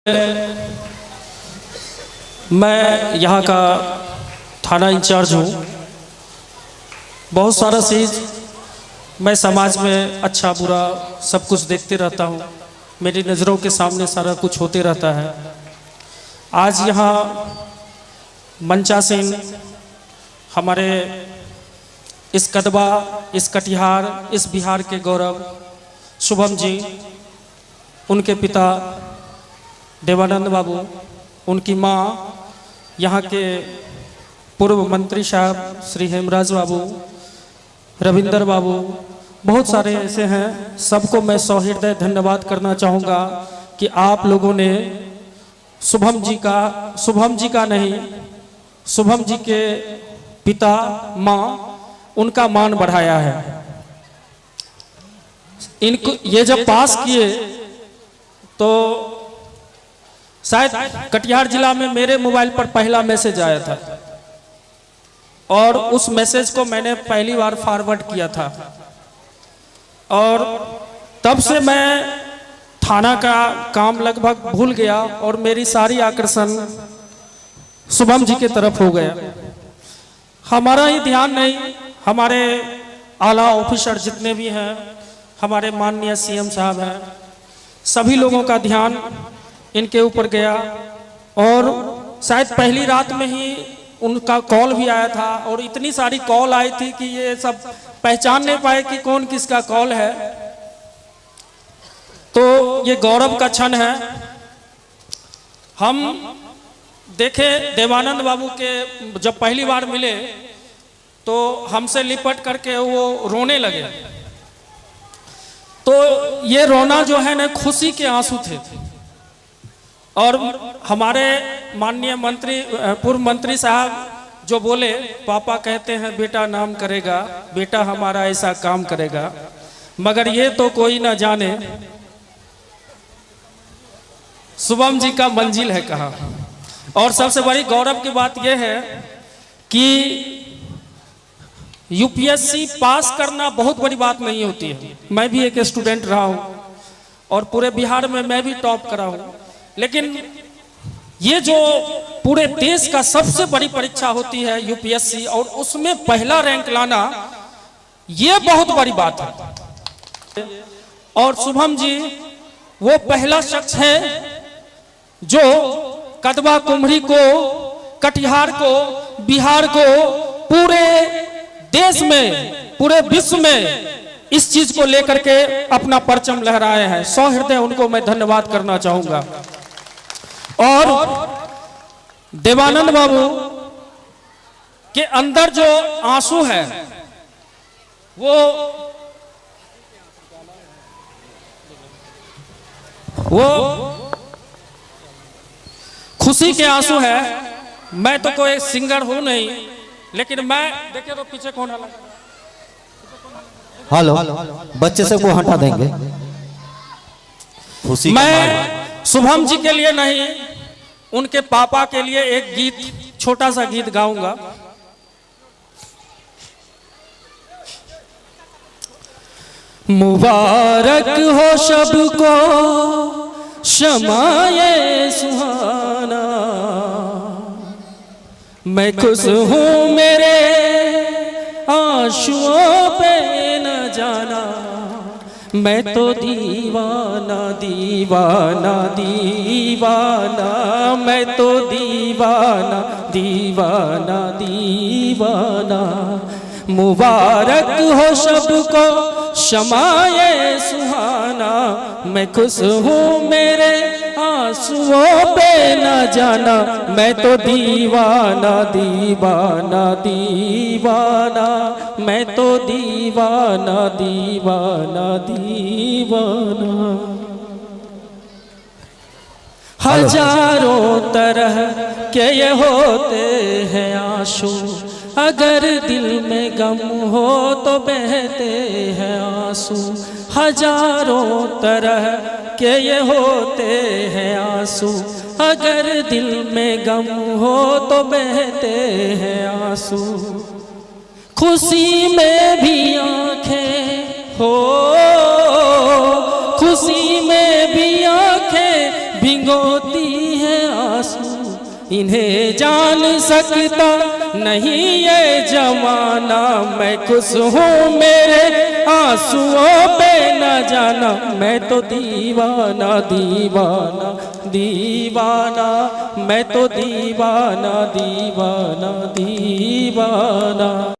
मैं यहाँ का थाना इंचार्ज हूँ। बहुत सारा चीज़ मैं समाज में अच्छा बुरा सब कुछ देखते रहता हूँ। मेरी नज़रों के सामने सारा कुछ होते रहता है। आज यहाँ मंचासीन हमारे इस कदबा, इस कटिहार, इस बिहार के गौरव शुभम जी, उनके पिता देवानंद बाबू, उनकी माँ, यहाँ के पूर्व मंत्री साहब श्री हेमराज बाबू, रविंदर बाबू, बहुत सारे ऐसे हैं। सबको मैं सहृदय धन्यवाद करना चाहूँगा कि आप लोगों ने शुभम जी के पिता माँ, उनका मान बढ़ाया है। इनको ये जब पास किए तो शायद कटिहार जिला में मेरे मोबाइल पर पहला मैसेज आया था और उस मैसेज को मैंने पहली बार फॉरवर्ड किया था और तब से मैं थाना का काम लगभग भूल गया और मेरी सारी आकर्षण शुभम जी की तरफ हो गया। हमारा ही ध्यान नहीं, हमारे आला ऑफिसर जितने भी हैं, हमारे माननीय सीएम साहब हैं, सभी लोगों का ध्यान इनके ऊपर गया और शायद पहली रात में ही उनका कॉल भी आया था और इतनी सारी कॉल आई थी कि ये सब पहचान नहीं पाए कि कौन किसका कॉल है। तो ये गौरव का क्षण है। हम देखे देवानंद बाबू के जब पहली बार मिले तो हमसे लिपट करके वो रोने लगे। तो ये रोना जो है ना, खुशी के आंसू थे। और हमारे माननीय मंत्री, पूर्व मंत्री साहब जो बोले, पापा कहते हैं बेटा नाम करेगा, बेटा हमारा ऐसा काम करेगा, मगर ये तो कोई ना जाने शुभम जी का मंजिल है कहाँ। और सबसे बड़ी गौरव की बात यह है कि यूपीएससी पास करना बहुत बड़ी बात नहीं होती है। मैं भी एक स्टूडेंट रहा हूँ और पूरे बिहार में मैं भी टॉप करा हूँ, लेकिन ये जो पूरे देश का सबसे बड़ी परीक्षा होती है यूपीएससी, और उसमें पहला रैंक लाना, ये बहुत बड़ी बात है। और शुभम जी वो पहला शख्स है जो कदबा कुमरी को, कटिहार को, बिहार को, पूरे देश में, पूरे विश्व में इस चीज को लेकर के अपना परचम लहराए हैं। सहृदय उनको मैं धन्यवाद करना चाहूंगा। और देवानंद बाबू के अंदर जो आंसू है वो खुशी के आंसू है। मैं तो कोई सिंगर हूं नहीं, लेकिन मैं देखिए तो पीछे कौन है। हेलो, बच्चे से को हटा देंगे। खुशी मैं शुभम जी के लिए नहीं, उनके पापा के लिए एक गीत, छोटा सा गीत गाऊंगा। मुबारक हो सबको शमाए सुहाना, मैं खुश हूँ मेरे आंसुओं पे न जाना, मैं तो दीवाना दीवाना दीवाना, मैं तो दीवाना दीवाना दीवाना। मुबारक हो सबको शमाए सुहाना, मैं खुश हूँ मेरे आंसुओं पे न जाना, मैं तो दीवाना दीवाना दीवाना, मैं तो दीवाना दीवाना दीवाना। हजारों तरह के ये होते हैं आंसू, अगर दिल में गम हो तो बहते हैं आंसू। हजारों तरह के ये होते हैं आंसू, अगर दिल में गम हो तो बहते हैं आंसू। खुशी में भी आंखें हो, खुशी में भी आंखें भिगो भिगोती है आंसू, इन्हें जान सकता नहीं ये जमाना। मैं खुश हूँ मेरे आंसुओं पे न जाना, मैं तो दीवाना दीवाना दीवाना, मैं तो दीवाना दीवाना दीवाना।